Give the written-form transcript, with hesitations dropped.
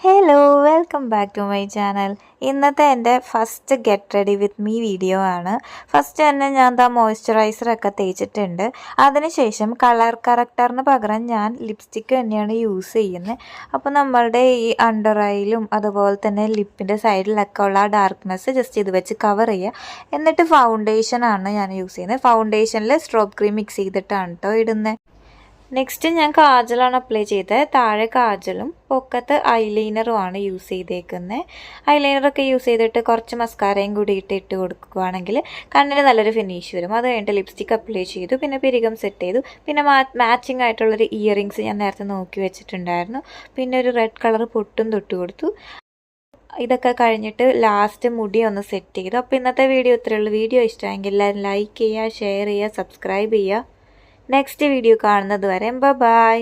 Hello welcome back to my channel. ഇന്നത്തെ എൻ്റെ first get ready with me video ആണ്. First തന്നെ ഞാൻ മോയ്സ്ചറൈസറൊക്കെ തേച്ചിട്ടുണ്ട്. അതിനുശേഷം കളർ കറക്റ്ററിന് പകരം ഞാൻ ലിപ്സ്റ്റിക്ക് തന്നെയാണ് യൂസ് ചെയ്യുന്നത്. അപ്പോൾ നമ്മളുടെ ഈ അണ്ടർ ഐയിലും അതുപോലെ തന്നെ ലിപ്പിൻ്റെ സൈഡിലൊക്കെ ഉള്ള ആ ഡാർക്ക്നെസ് ജസ്റ്റ് ഇത് വെച്ച് കവർ ചെയ്യുക. എന്നിട്ട് ഫൗണ്ടേഷനാണ് ഞാൻ യൂസ് ചെയ്യുന്നത്. ഫൗണ്ടേഷനിൽ സ്ട്രോബ് ക്രീം മിക്സ് ചെയ്തിട്ടാണ് കേട്ടോ ഇടുന്നത്. നെക്സ്റ്റ് ഞാൻ കാജലാണ് അപ്ലൈ ചെയ്തത്. താഴെ കാജലും പൊക്കത്ത് ഐലൈനറുമാണ് യൂസ് ചെയ്തേക്കുന്നത്. ഐലൈനറൊക്കെ യൂസ് ചെയ്തിട്ട് കുറച്ച് മസ്കാരയും കൂടി ഇട്ട് കൊടുക്കുകയാണെങ്കിൽ കണ്ണിന് നല്ലൊരു ഫിനിഷ് വരും. അത് കഴിഞ്ഞിട്ട് ലിപ്സ്റ്റിക്ക് അപ്ലൈ ചെയ്തു, പിന്നെ പിരികം സെറ്റ് ചെയ്തു, പിന്നെ മാച്ചിങ് ആയിട്ടുള്ളൊരു ഇയറിങ്സ് ഞാൻ നേരത്തെ നോക്കി വെച്ചിട്ടുണ്ടായിരുന്നു. പിന്നെ ഒരു റെഡ് കളർ പൊട്ടും തൊട്ട് കൊടുത്തു. ഇതൊക്കെ കഴിഞ്ഞിട്ട് ലാസ്റ്റ് മുടി ഒന്ന് സെറ്റ് ചെയ്തു. അപ്പോൾ ഇന്നത്തെ വീഡിയോ ഇത്രയേ ഉള്ളൂ. വീഡിയോ ഇഷ്ടമെങ്കിൽ എല്ലാവരും ലൈക്ക് ചെയ്യുക, ഷെയർ ചെയ്യുക, സബ്സ്ക്രൈബ് ചെയ്യുക. നെക്സ്റ്റ് വീഡിയോ കാണുന്നത് വരെ ബൈ.